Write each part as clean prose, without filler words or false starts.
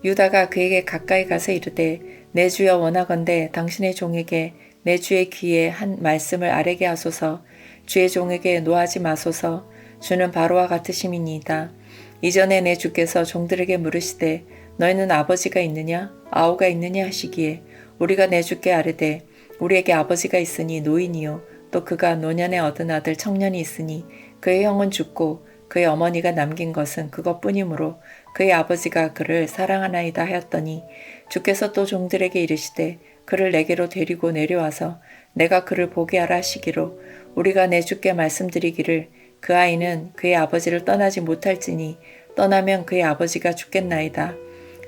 유다가 그에게 가까이 가서 이르되 내 주여 원하건대 당신의 종에게 내 주의 귀에 한 말씀을 아뢰게 하소서. 주의 종에게 노하지 마소서. 주는 바로와 같으심이니이다. 이전에 내 주께서 종들에게 물으시되 너희는 아버지가 있느냐 아우가 있느냐 하시기에 우리가 내 주께 아뢰되 우리에게 아버지가 있으니 노인이요 또 그가 노년에 얻은 아들 청년이 있으니 그의 형은 죽고 그의 어머니가 남긴 것은 그것뿐이므로 그의 아버지가 그를 사랑하나이다 하였더니 주께서 또 종들에게 이르시되 그를 내게로 데리고 내려와서 내가 그를 보게 하라 하시기로 우리가 내 주께 말씀드리기를 그 아이는 그의 아버지를 떠나지 못할지니 떠나면 그의 아버지가 죽겠나이다.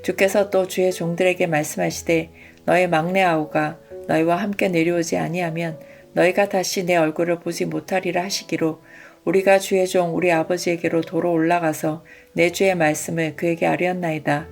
주께서 또 주의 종들에게 말씀하시되 너의 막내 아우가 너희와 함께 내려오지 아니하면 너희가 다시 내 얼굴을 보지 못하리라 하시기로 우리가 주의 종 우리 아버지에게로 도로 올라가서 내 주의 말씀을 그에게 아뢰었나이다.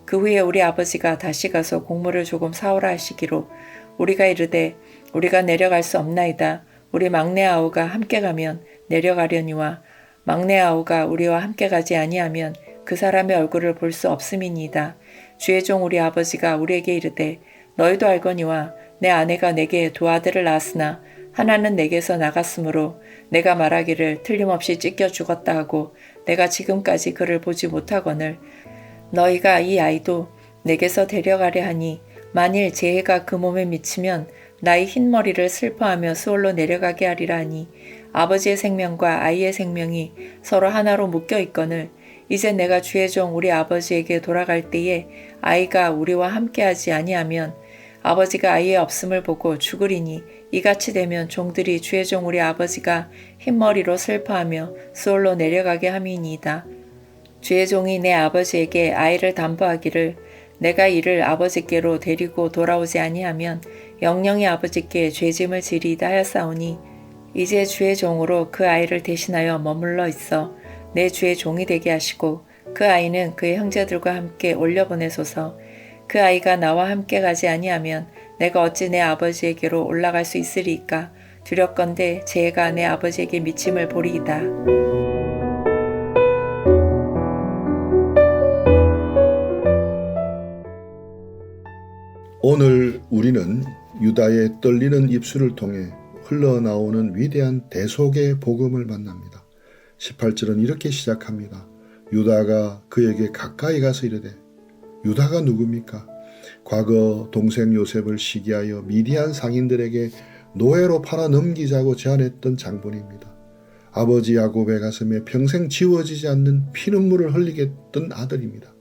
그 후에 우리 아버지가 다시 가서 곡물을 조금 사오라 하시기로 우리가 이르되 우리가 내려갈 수 없나이다. 우리 막내 아우가 함께 가면 내려가려니와 막내 아우가 우리와 함께 가지 아니하면 그 사람의 얼굴을 볼 수 없음이니이다. 주의 종 우리 아버지가 우리에게 이르되 너희도 알거니와 내 아내가 내게 두 아들을 낳았으나 하나는 내게서 나갔으므로 내가 말하기를 틀림없이 찢겨 죽었다 하고 내가 지금까지 그를 보지 못하거늘 너희가 이 아이도 내게서 데려가려 하니 만일 재해가 그 몸에 미치면 나의 흰머리를 슬퍼하며 수월로 내려가게 하리라 하니 아버지의 생명과 아이의 생명이 서로 하나로 묶여 있거늘 이제 내가 주의 종 우리 아버지에게 돌아갈 때에 아이가 우리와 함께하지 아니하면 아버지가 아이의 없음을 보고 죽으리니 이같이 되면 종들이 주의 종 우리 아버지가 흰머리로 슬퍼하며 수월로 내려가게 함이니이다. 주의 종이 내 아버지에게 아이를 담보하기를 내가 이를 아버지께로 데리고 돌아오지 아니하면 영영이 아버지께 죄짐을 지리이다 하였사오니 이제 주의 종으로 그 아이를 대신하여 머물러 있어 내 주의 종이 되게 하시고 그 아이는 그의 형제들과 함께 올려보내소서. 그 아이가 나와 함께 가지 아니하면 내가 어찌 내 아버지에게로 올라갈 수 있으리이까. 두렵건대 재해가 내 아버지에게 미침을 보리이다. 오늘 우리는 유다의 떨리는 입술을 통해 흘러나오는 위대한 대속의 복음을 만납니다. 18절은 이렇게 시작합니다. 유다가 그에게 가까이 가서 이르되 유다가 누굽니까? 과거 동생 요셉을 시기하여 미디안 상인들에게 노예로 팔아 넘기자고 제안했던 장본입니다. 아버지 야곱의 가슴에 평생 지워지지 않는 피눈물을 흘리게 했던 아들입니다.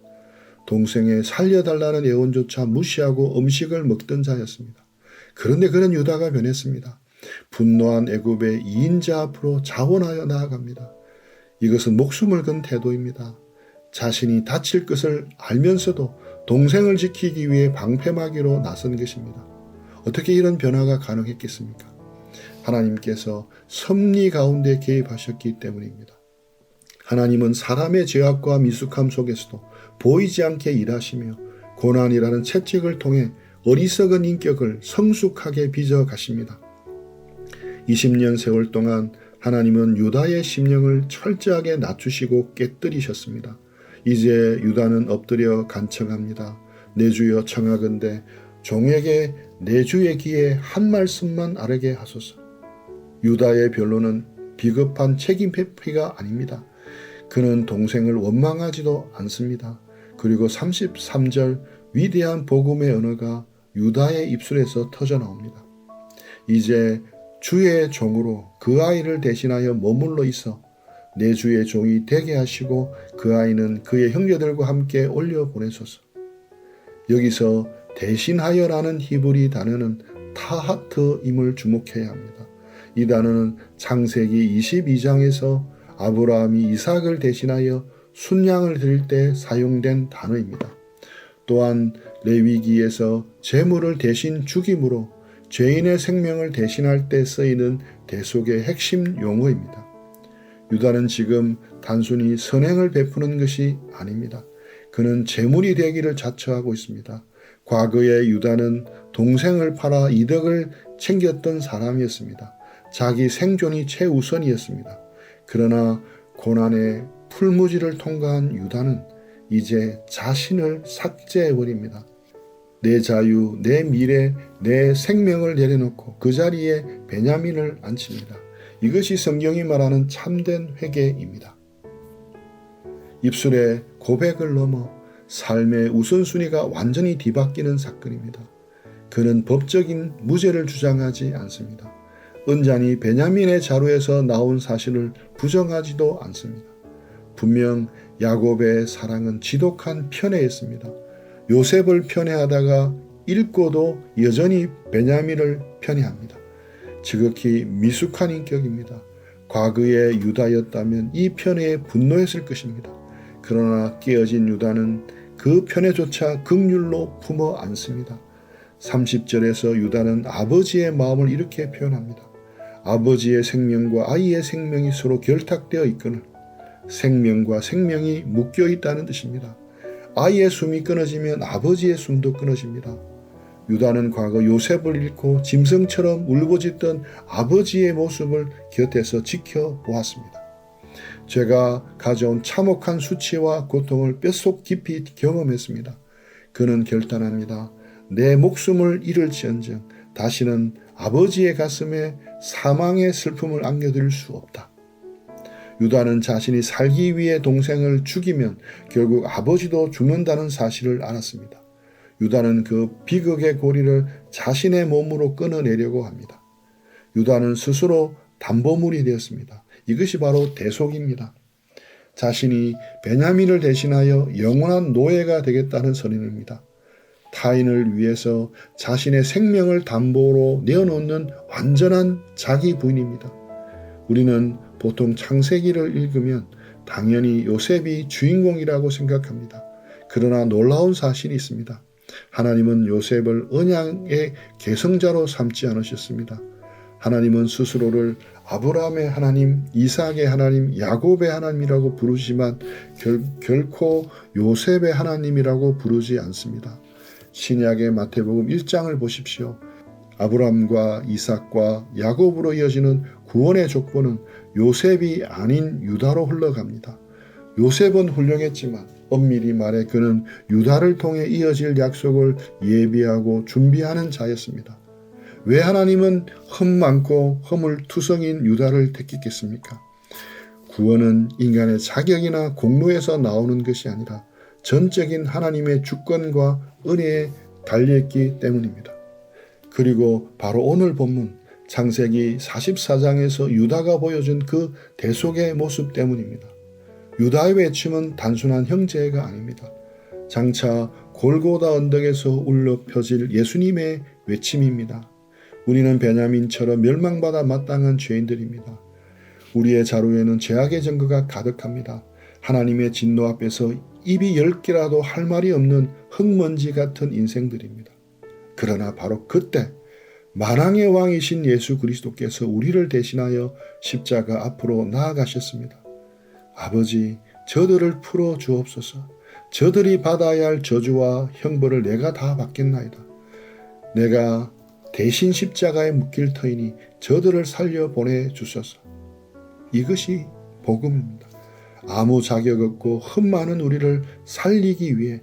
동생의 살려달라는 애원조차 무시하고 음식을 먹던 자였습니다. 그런데 그는 유다가 변했습니다. 분노한 애굽의 2인자 앞으로 자원하여 나아갑니다. 이것은 목숨을 건 태도입니다. 자신이 다칠 것을 알면서도 동생을 지키기 위해 방패막이로 나선 것입니다. 어떻게 이런 변화가 가능했겠습니까? 하나님께서 섭리 가운데 개입하셨기 때문입니다. 하나님은 사람의 죄악과 미숙함 속에서도 보이지 않게 일하시며 고난이라는 채찍을 통해 어리석은 인격을 성숙하게 빚어 가십니다. 20년 세월 동안 하나님은 유다의 심령을 철저하게 낮추시고 깨뜨리셨습니다. 이제 유다는 엎드려 간청합니다. 내 주여 청하건대 종에게 내 주의 귀에 한 말씀만 아뢰게 하소서. 유다의 변론은 비겁한 책임 회피가 아닙니다. 그는 동생을 원망하지도 않습니다. 그리고 33절 위대한 복음의 언어가 유다의 입술에서 터져나옵니다. 이제 주의 종으로 그 아이를 대신하여 머물러 있어 내 주의 종이 되게 하시고 그 아이는 그의 형제들과 함께 올려보내소서. 여기서 대신하여라는 히브리 단어는 타하트임을 주목해야 합니다. 이 단어는 창세기 22장에서 아브라함이 이삭을 대신하여 순양을 드릴 때 사용된 단어입니다. 또한 레위기에서 제물을 대신 죽임으로 죄인의 생명을 대신할 때 쓰이는 대속의 핵심 용어입니다. 유다는 지금 단순히 선행을 베푸는 것이 아닙니다. 그는 제물이 되기를 자처하고 있습니다. 과거의 유다는 동생을 팔아 이득을 챙겼던 사람이었습니다. 자기 생존이 최우선이었습니다. 그러나 고난의 풀무지를 통과한 유다는 이제 자신을 삭제해버립니다. 내 자유, 내 미래, 내 생명을 내려놓고 그 자리에 베냐민을 앉힙니다. 이것이 성경이 말하는 참된 회개입니다. 입술의 고백을 넘어 삶의 우선순위가 완전히 뒤바뀌는 사건입니다. 그는 법적인 무죄를 주장하지 않습니다. 은잔이 베냐민의 자루에서 나온 사실을 부정하지도 않습니다. 분명 야곱의 사랑은 지독한 편애였습니다. 요셉을 편애하다가 읽고도 여전히 베냐민을 편애합니다. 지극히 미숙한 인격입니다. 과거의 유다였다면 이 편애에 분노했을 것입니다. 그러나 깨어진 유다는 그 편애조차 긍휼로 품어 안습니다. 30절에서 유다는 아버지의 마음을 이렇게 표현합니다. 아버지의 생명과 아이의 생명이 서로 결탁되어 있거늘 생명과 생명이 묶여 있다는 뜻입니다. 아이의 숨이 끊어지면 아버지의 숨도 끊어집니다. 유다는 과거 요셉을 잃고 짐승처럼 울부짖던 아버지의 모습을 곁에서 지켜보았습니다. 죄가 가져온 참혹한 수치와 고통을 뼛속 깊이 경험했습니다. 그는 결단합니다. 내 목숨을 잃을지언정 다시는 아버지의 가슴에 사망의 슬픔을 안겨드릴 수 없다. 유다는 자신이 살기 위해 동생을 죽이면 결국 아버지도 죽는다는 사실을 알았습니다. 유다는 그 비극의 고리를 자신의 몸으로 끊어내려고 합니다. 유다는 스스로 담보물이 되었습니다. 이것이 바로 대속입니다. 자신이 베냐민을 대신하여 영원한 노예가 되겠다는 선언입니다. 타인을 위해서 자신의 생명을 담보로 내어놓는 완전한 자기 부인입니다. 우리는 보통 창세기를 읽으면 당연히 요셉이 주인공이라고 생각합니다. 그러나 놀라운 사실이 있습니다. 하나님은 요셉을 언약의 계승자로 삼지 않으셨습니다. 하나님은 스스로를 아브라함의 하나님, 이삭의 하나님, 야곱의 하나님이라고 부르지만 결코 요셉의 하나님이라고 부르지 않습니다. 신약의 마태복음 1장을 보십시오. 아브라함과 이삭과 야곱으로 이어지는 구원의 족보는 요셉이 아닌 유다로 흘러갑니다. 요셉은 훌륭했지만 엄밀히 말해 그는 유다를 통해 이어질 약속을 예비하고 준비하는 자였습니다. 왜 하나님은 흠 많고 허물투성인 유다를 택했겠습니까? 구원은 인간의 자격이나 공로에서 나오는 것이 아니라 전적인 하나님의 주권과 은혜에 달려있기 때문입니다. 그리고 바로 오늘 본문 창세기 44장에서 유다가 보여준 그 대속의 모습 때문입니다. 유다의 외침은 단순한 형제가 아닙니다. 장차 골고다 언덕에서 울려 펴질 예수님의 외침입니다. 우리는 베냐민처럼 멸망받아 마땅한 죄인들입니다. 우리의 자루에는 죄악의 증거가 가득합니다. 하나님의 진노 앞에서 입이 10개라도 할 말이 없는 흙먼지 같은 인생들입니다. 그러나 바로 그때 만왕의 왕이신 예수 그리스도께서 우리를 대신하여 십자가 앞으로 나아가셨습니다. 아버지, 저들을 풀어 주옵소서. 저들이 받아야 할 저주와 형벌을 내가 다 받겠나이다. 내가 대신 십자가에 묶일 터이니 저들을 살려 보내주소서. 이것이 복음입니다. 아무 자격 없고 흠 많은 우리를 살리기 위해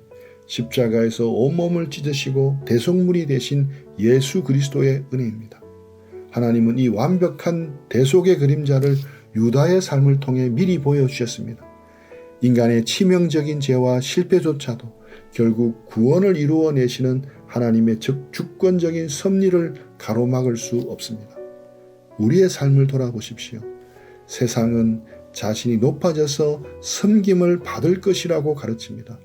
십자가에서 온몸을 찢으시고 대속물이 되신 예수 그리스도의 은혜입니다. 하나님은 이 완벽한 대속의 그림자를 유다의 삶을 통해 미리 보여주셨습니다. 인간의 치명적인 죄와 실패조차도 결국 구원을 이루어내시는 하나님의 주권적인 섭리를 가로막을 수 없습니다. 우리의 삶을 돌아보십시오. 세상은 자신이 높아져서 섬김을 받을 것이라고 가르칩니다.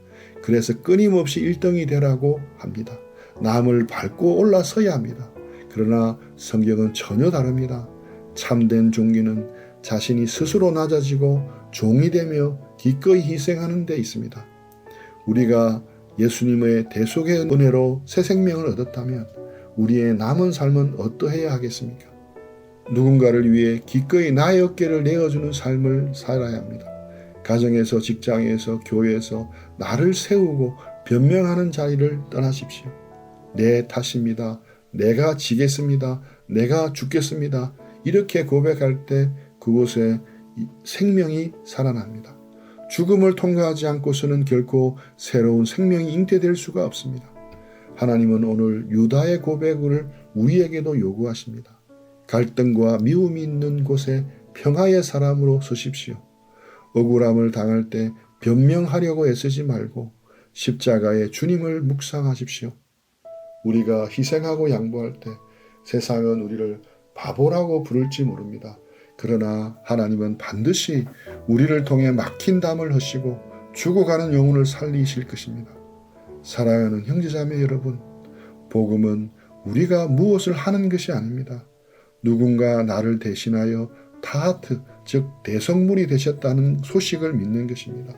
그래서 끊임없이 1등이 되라고 합니다. 남을 밟고 올라서야 합니다. 그러나 성경은 전혀 다릅니다. 참된 종기는 자신이 스스로 낮아지고 종이 되며 기꺼이 희생하는 데 있습니다. 우리가 예수님의 대속의 은혜로 새 생명을 얻었다면 우리의 남은 삶은 어떠해야 하겠습니까? 누군가를 위해 기꺼이 나의 어깨를 내어주는 삶을 살아야 합니다. 가정에서, 직장에서, 교회에서 나를 세우고 변명하는 자리를 떠나십시오. 내 탓입니다. 내가 지겠습니다. 내가 죽겠습니다. 이렇게 고백할 때 그곳에 생명이 살아납니다. 죽음을 통과하지 않고서는 결코 새로운 생명이 잉태될 수가 없습니다. 하나님은 오늘 유다의 고백을 우리에게도 요구하십니다. 갈등과 미움이 있는 곳에 평화의 사람으로 서십시오. 억울함을 당할 때 변명하려고 애쓰지 말고 십자가의 주님을 묵상하십시오. 우리가 희생하고 양보할 때 세상은 우리를 바보라고 부를지 모릅니다. 그러나 하나님은 반드시 우리를 통해 막힌 담을 허시고 죽어가는 영혼을 살리실 것입니다. 사랑하는 형제자매 여러분, 복음은 우리가 무엇을 하는 것이 아닙니다. 누군가 나를 대신하여 타하트, 즉 대성물이 되셨다는 소식을 믿는 것입니다.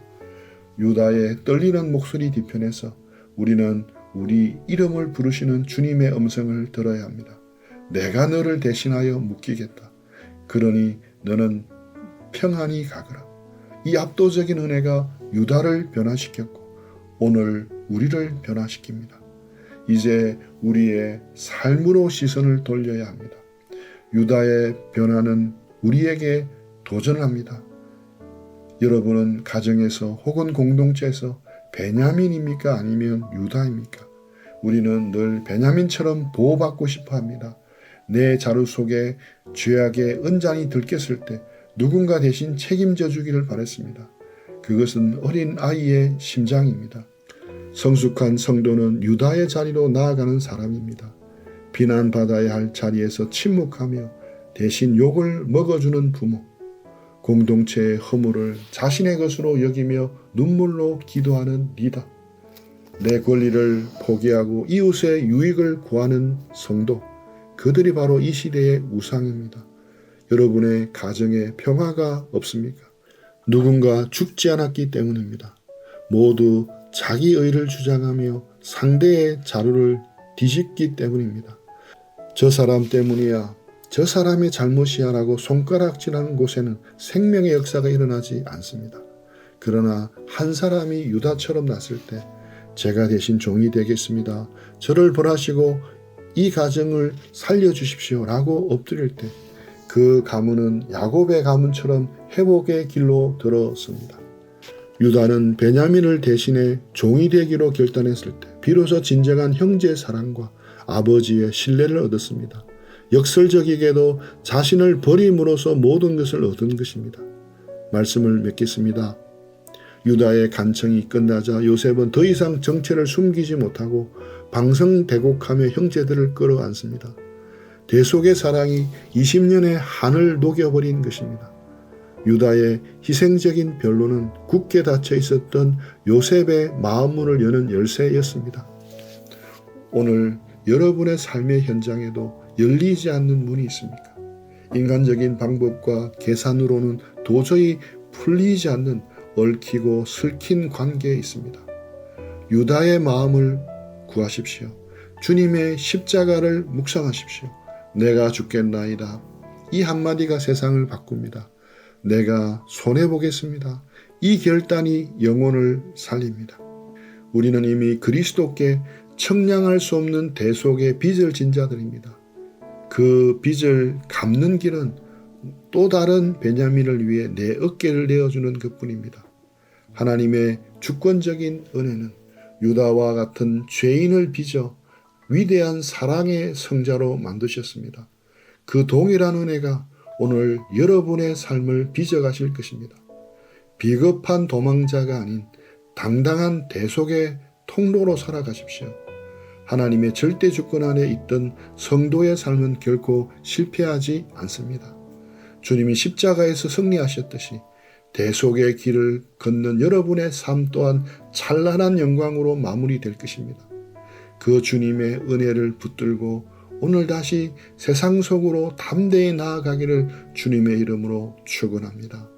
유다의 떨리는 목소리 뒤편에서 우리는 우리 이름을 부르시는 주님의 음성을 들어야 합니다. 내가 너를 대신하여 묶이겠다. 그러니 너는 평안히 가거라. 이 압도적인 은혜가 유다를 변화시켰고 오늘 우리를 변화시킵니다. 이제 우리의 삶으로 시선을 돌려야 합니다. 유다의 변화는 우리에게 도전합니다. 여러분은 가정에서 혹은 공동체에서 베냐민입니까? 아니면 유다입니까? 우리는 늘 베냐민처럼 보호받고 싶어 합니다. 내 자루 속에 죄악의 은잔이 들켰을 때 누군가 대신 책임져 주기를 바랬습니다. 그것은 어린 아이의 심장입니다. 성숙한 성도는 유다의 자리로 나아가는 사람입니다. 비난받아야 할 자리에서 침묵하며 대신 욕을 먹어주는 부모, 공동체의 허물을 자신의 것으로 여기며 눈물로 기도하는 리더, 내 권리를 포기하고 이웃의 유익을 구하는 성도, 그들이 바로 이 시대의 우상입니다. 여러분의 가정에 평화가 없습니까? 누군가 죽지 않았기 때문입니다. 모두 자기 의를 주장하며 상대의 자루를 뒤집기 때문입니다. 저 사람 때문이야, 저 사람의 잘못이야 라고 손가락질하는 곳에는 생명의 역사가 일어나지 않습니다. 그러나 한 사람이 유다처럼 났을 때 제가 대신 종이 되겠습니다. 저를 벌하시고 이 가정을 살려주십시오 라고 엎드릴 때 그 가문은 야곱의 가문처럼 회복의 길로 들어섭니다. 유다는 베냐민을 대신해 종이 되기로 결단했을 때 비로소 진정한 형제의 사랑과 아버지의 신뢰를 얻었습니다. 역설적이게도 자신을 버림으로써 모든 것을 얻은 것입니다. 말씀을 맺겠습니다. 유다의 간청이 끝나자 요셉은 더 이상 정체를 숨기지 못하고 방성대곡하며 형제들을 끌어안습니다. 대속의 사랑이 20년의 한을 녹여버린 것입니다. 유다의 희생적인 변론은 굳게 닫혀 있었던 요셉의 마음문을 여는 열쇠였습니다. 오늘 여러분의 삶의 현장에도 열리지 않는 문이 있습니까? 인간적인 방법과 계산으로는 도저히 풀리지 않는 얽히고 슬킨 관계에 있습니다. 유다의 마음을 구하십시오. 주님의 십자가를 묵상하십시오. 내가 죽겠나이다. 이 한마디가 세상을 바꿉니다. 내가 손해보겠습니다. 이 결단이 영혼을 살립니다. 우리는 이미 그리스도께 청량할 수 없는 대속의 빚을 진 자들입니다. 그 빚을 갚는 길은 또 다른 베냐민을 위해 내 어깨를 내어주는 것뿐입니다. 하나님의 주권적인 은혜는 유다와 같은 죄인을 빚어 위대한 사랑의 성자로 만드셨습니다. 그 동일한 은혜가 오늘 여러분의 삶을 빚어가실 것입니다. 비겁한 도망자가 아닌 당당한 대속의 통로로 살아가십시오. 하나님의 절대 주권 안에 있던 성도의 삶은 결코 실패하지 않습니다. 주님이 십자가에서 승리하셨듯이 대속의 길을 걷는 여러분의 삶 또한 찬란한 영광으로 마무리될 것입니다. 그 주님의 은혜를 붙들고 오늘 다시 세상 속으로 담대히 나아가기를 주님의 이름으로 축원합니다.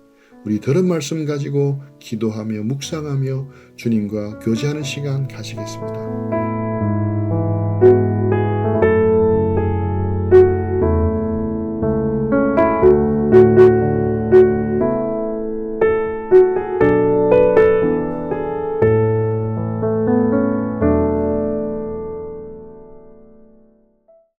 우리 들은 말씀 가지고 기도하며 묵상하며 주님과 교제하는 시간 가지겠습니다.